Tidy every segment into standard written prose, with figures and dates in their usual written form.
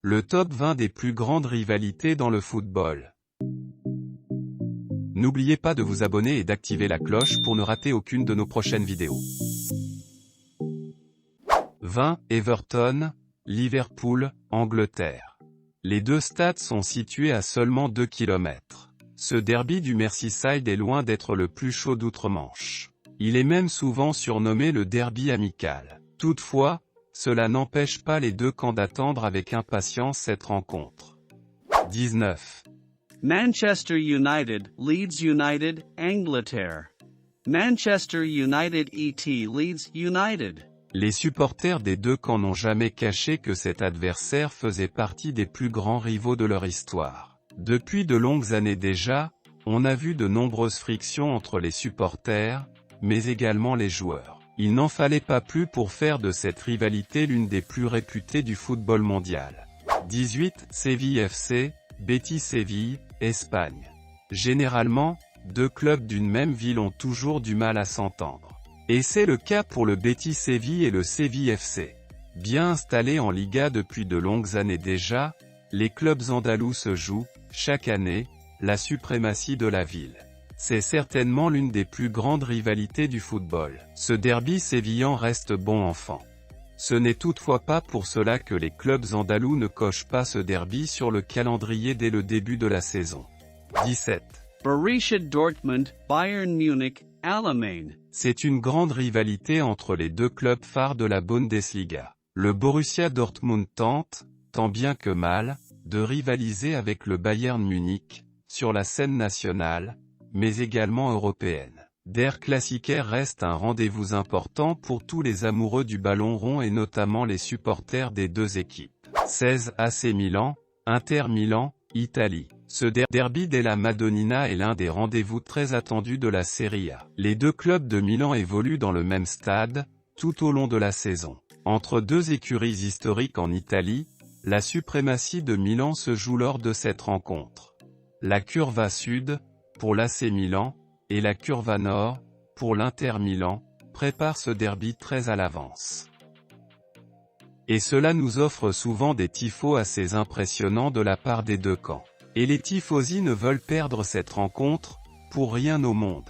Le top 20 des plus grandes rivalités dans le football. N'oubliez pas de vous abonner et d'activer la cloche pour ne rater aucune de nos prochaines vidéos. 20. Everton, Liverpool, Angleterre. Les deux stades sont situés à seulement 2 km. Ce derby du Merseyside est loin d'être le plus chaud d'outre-Manche. Il est même souvent surnommé le derby amical. Toutefois, cela n'empêche pas les deux camps d'attendre avec impatience cette rencontre. 19. Manchester United, Leeds United, Angleterre. Manchester United et Leeds United. Les supporters des deux camps n'ont jamais caché que cet adversaire faisait partie des plus grands rivaux de leur histoire. Depuis de longues années déjà, on a vu de nombreuses frictions entre les supporters, mais également les joueurs. Il n'en fallait pas plus pour faire de cette rivalité l'une des plus réputées du football mondial. 18. Séville FC, Betis Séville, Espagne. Généralement, deux clubs d'une même ville ont toujours du mal à s'entendre. Et c'est le cas pour le Betis Séville et le Séville FC. Bien installés en Liga depuis de longues années déjà, les clubs andalous se jouent, chaque année, la suprématie de la ville. C'est certainement l'une des plus grandes rivalités du football. Ce derby sévillan reste bon enfant. Ce n'est toutefois pas pour cela que les clubs andalous ne cochent pas ce derby sur le calendrier dès le début de la saison. 17. Borussia Dortmund, Bayern Munich, Allemagne. C'est une grande rivalité entre les deux clubs phares de la Bundesliga. Le Borussia Dortmund tente, tant bien que mal, de rivaliser avec le Bayern Munich, sur la scène nationale, mais également européenne. Der Klassiker reste un rendez-vous important pour tous les amoureux du ballon rond et notamment les supporters des deux équipes. 16. AC Milan, Inter Milan, Italie. Ce derby della Madonnina est l'un des rendez-vous très attendus de la Serie A. Les deux clubs de Milan évoluent dans le même stade, tout au long de la saison. Entre deux écuries historiques en Italie, la suprématie de Milan se joue lors de cette rencontre. La Curva Sud, pour l'AC Milan, et la Curva Nord, pour l'Inter Milan, prépare ce derby très à l'avance. Et cela nous offre souvent des tifos assez impressionnants de la part des deux camps. Et les tifosi ne veulent perdre cette rencontre, pour rien au monde.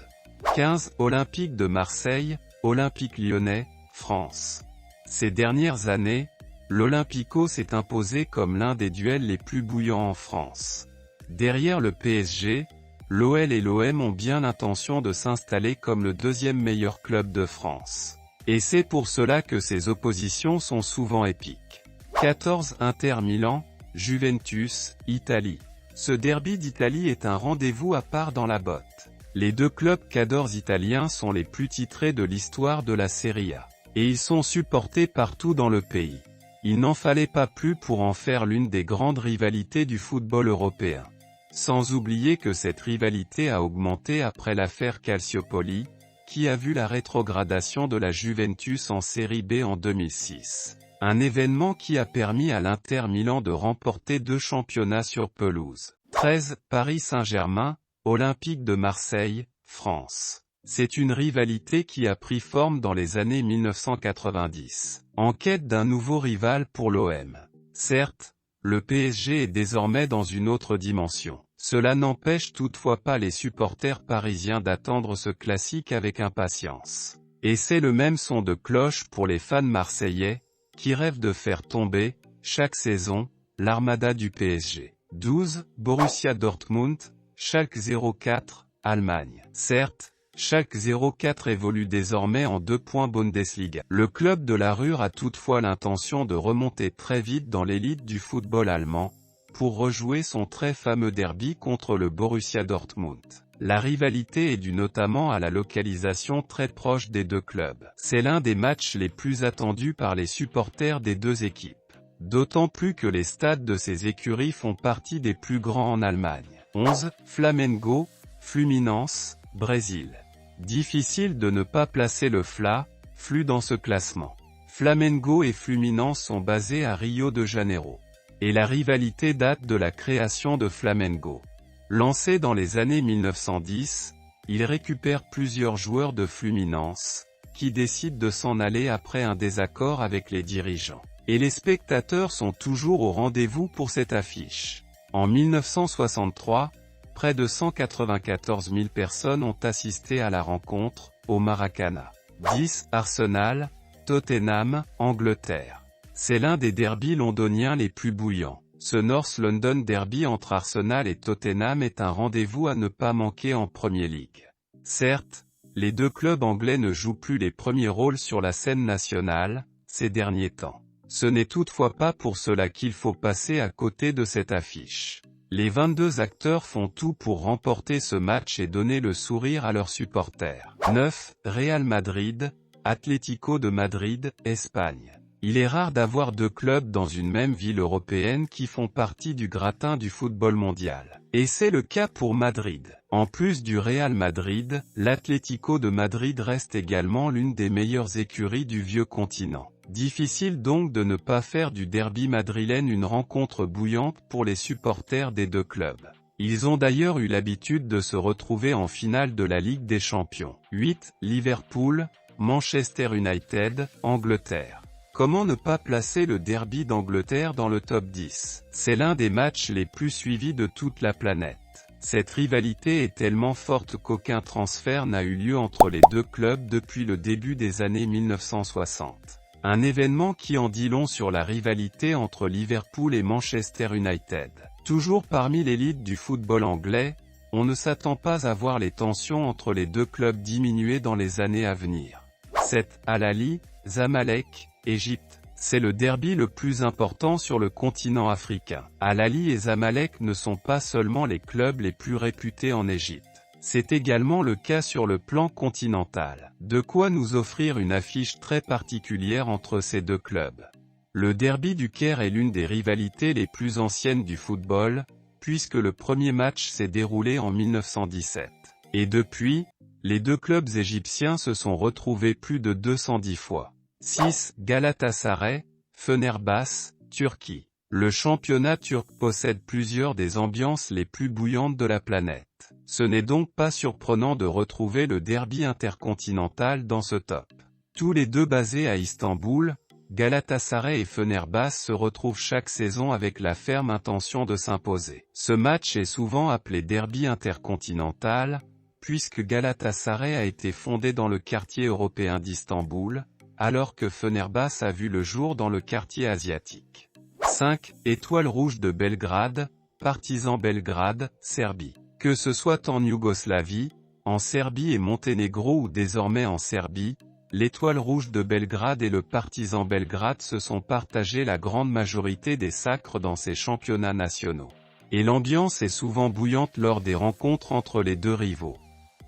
15. Olympique de Marseille, Olympique Lyonnais, France. Ces dernières années, l'Olympico s'est imposé comme l'un des duels les plus bouillants en France. Derrière le PSG, l'OL et l'OM ont bien l'intention de s'installer comme le deuxième meilleur club de France. Et c'est pour cela que ces oppositions sont souvent épiques. 14. Inter Milan, Juventus, Italie. Ce derby d'Italie est un rendez-vous à part dans la botte. Les deux clubs cadors italiens sont les plus titrés de l'histoire de la Serie A. Et ils sont supportés partout dans le pays. Il n'en fallait pas plus pour en faire l'une des grandes rivalités du football européen. Sans oublier que cette rivalité a augmenté après l'affaire Calciopoli, qui a vu la rétrogradation de la Juventus en Série B en 2006. Un événement qui a permis à l'Inter Milan de remporter 2 championnats sur pelouse. 13. Paris Saint-Germain, Olympique de Marseille, France. C'est une rivalité qui a pris forme dans les années 1990, en quête d'un nouveau rival pour l'OM. Certes, le PSG est désormais dans une autre dimension. Cela n'empêche toutefois pas les supporters parisiens d'attendre ce classique avec impatience. Et c'est le même son de cloche pour les fans marseillais, qui rêvent de faire tomber, chaque saison, l'armada du PSG. 12. Borussia Dortmund, Schalke 04, Allemagne. Certes, Schalke 04 évolue désormais en 2 points Bundesliga. Le club de la Ruhr a toutefois l'intention de remonter très vite dans l'élite du football allemand, pour rejouer son très fameux derby contre le Borussia Dortmund. La rivalité est due notamment à la localisation très proche des deux clubs. C'est l'un des matchs les plus attendus par les supporters des deux équipes. D'autant plus que les stades de ces écuries font partie des plus grands en Allemagne. 11. Flamengo, Fluminense, Brésil. Difficile de ne pas placer le Flu dans ce classement. Flamengo et Fluminense sont basés à Rio de Janeiro. Et la rivalité date de la création de Flamengo. Lancé dans les années 1910, il récupère plusieurs joueurs de Fluminense, qui décident de s'en aller après un désaccord avec les dirigeants. Et les spectateurs sont toujours au rendez-vous pour cette affiche. En 1963, près de 194 000 personnes ont assisté à la rencontre, au Maracana. 10. Arsenal, Tottenham, Angleterre. C'est l'un des derbys londoniens les plus bouillants. Ce North London Derby entre Arsenal et Tottenham est un rendez-vous à ne pas manquer en Premier League. Certes, les deux clubs anglais ne jouent plus les premiers rôles sur la scène nationale, ces derniers temps. Ce n'est toutefois pas pour cela qu'il faut passer à côté de cette affiche. Les 22 acteurs font tout pour remporter ce match et donner le sourire à leurs supporters. 9. Real Madrid, Atlético de Madrid, Espagne. Il est rare d'avoir deux clubs dans une même ville européenne qui font partie du gratin du football mondial. Et c'est le cas pour Madrid. En plus du Real Madrid, l'Atlético de Madrid reste également l'une des meilleures écuries du vieux continent. Difficile donc de ne pas faire du derby madrilène une rencontre bouillante pour les supporters des deux clubs. Ils ont d'ailleurs eu l'habitude de se retrouver en finale de la Ligue des Champions. 8. Liverpool, Manchester United, Angleterre. Comment ne pas placer le derby d'Angleterre dans le top 10? C'est l'un des matchs les plus suivis de toute la planète. Cette rivalité est tellement forte qu'aucun transfert n'a eu lieu entre les deux clubs depuis le début des années 1960. Un événement qui en dit long sur la rivalité entre Liverpool et Manchester United. Toujours parmi l'élite du football anglais, on ne s'attend pas à voir les tensions entre les deux clubs diminuer dans les années à venir. 7. Al Ahly, Zamalek, Égypte. C'est le derby le plus important sur le continent africain. Al Ahly et Zamalek ne sont pas seulement les clubs les plus réputés en Égypte. C'est également le cas sur le plan continental. De quoi nous offrir une affiche très particulière entre ces deux clubs. Le derby du Caire est l'une des rivalités les plus anciennes du football, puisque le premier match s'est déroulé en 1917. Et depuis, les deux clubs égyptiens se sont retrouvés plus de 210 fois. 6. Galatasaray, Fenerbahçe, Turquie. Le championnat turc possède plusieurs des ambiances les plus bouillantes de la planète. Ce n'est donc pas surprenant de retrouver le derby intercontinental dans ce top. Tous les deux basés à Istanbul, Galatasaray et Fenerbahçe se retrouvent chaque saison avec la ferme intention de s'imposer. Ce match est souvent appelé derby intercontinental, puisque Galatasaray a été fondé dans le quartier européen d'Istanbul, alors que Fenerbahçe a vu le jour dans le quartier asiatique. 5. Étoile rouge de Belgrade, Partizan Belgrade, Serbie. Que ce soit en Yougoslavie, en Serbie et Monténégro ou désormais en Serbie, l'Étoile rouge de Belgrade et le Partizan Belgrade se sont partagés la grande majorité des sacres dans ces championnats nationaux. Et l'ambiance est souvent bouillante lors des rencontres entre les deux rivaux.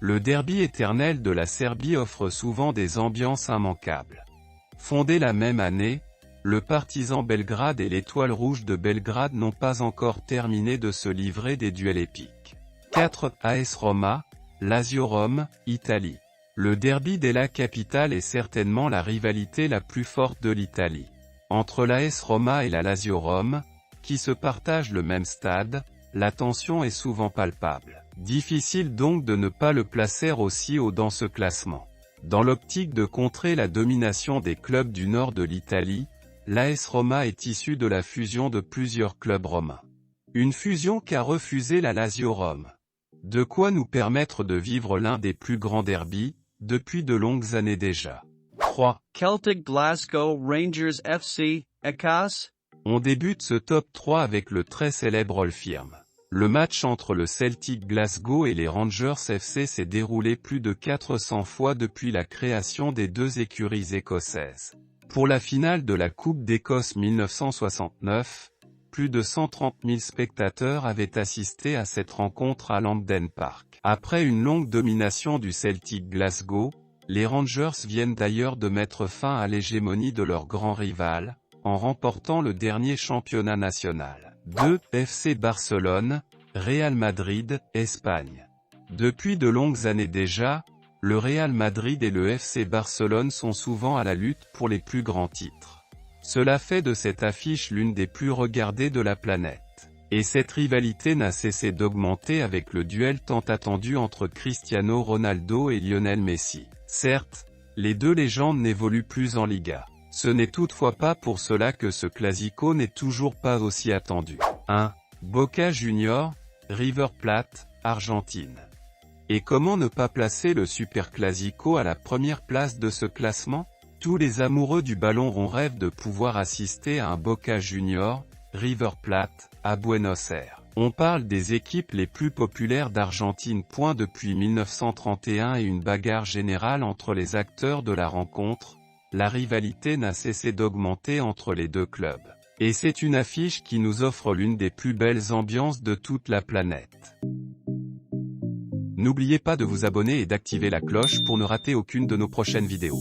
Le derby éternel de la Serbie offre souvent des ambiances immanquables. Fondés la même année, le Partizan Belgrade et l'Étoile rouge de Belgrade n'ont pas encore terminé de se livrer des duels épiques. 4. AS Roma, Lazio Rome, Italie. Le derby della Capitale est certainement la rivalité la plus forte de l'Italie. Entre l'AS Roma et la Lazio Rome, qui se partagent le même stade, la tension est souvent palpable. Difficile donc de ne pas le placer aussi haut dans ce classement. Dans l'optique de contrer la domination des clubs du nord de l'Italie, l'AS Roma est issue de la fusion de plusieurs clubs romains. Une fusion qu'a refusée la Lazio Rome. De quoi nous permettre de vivre l'un des plus grands derbys, depuis de longues années déjà. 3. Celtic Glasgow Rangers FC, Ekas. On débute ce top 3 avec le très célèbre Old Firm. Le match entre le Celtic Glasgow et les Rangers FC s'est déroulé plus de 400 fois depuis la création des deux écuries écossaises. Pour la finale de la Coupe d'Écosse 1969, plus de 130 000 spectateurs avaient assisté à cette rencontre à Lambden Park. Après une longue domination du Celtic Glasgow, les Rangers viennent d'ailleurs de mettre fin à l'hégémonie de leur grand rival, en remportant le dernier championnat national. 2. FC Barcelone, Real Madrid, Espagne. Depuis de longues années déjà, le Real Madrid et le FC Barcelone sont souvent à la lutte pour les plus grands titres. Cela fait de cette affiche l'une des plus regardées de la planète. Et cette rivalité n'a cessé d'augmenter avec le duel tant attendu entre Cristiano Ronaldo et Lionel Messi. Certes, les deux légendes n'évoluent plus en Liga. Ce n'est toutefois pas pour cela que ce classico n'est toujours pas aussi attendu. 1. Boca Juniors, River Plate, Argentine. Et comment ne pas placer le Super Classico à la première place de ce classement? Tous les amoureux du ballon rond rêvent de pouvoir assister à un Boca Juniors, River Plate, à Buenos Aires. On parle des équipes les plus populaires d'Argentine. Depuis 1931 et une bagarre générale entre les acteurs de la rencontre, la rivalité n'a cessé d'augmenter entre les deux clubs. Et c'est une affiche qui nous offre l'une des plus belles ambiances de toute la planète. N'oubliez pas de vous abonner et d'activer la cloche pour ne rater aucune de nos prochaines vidéos.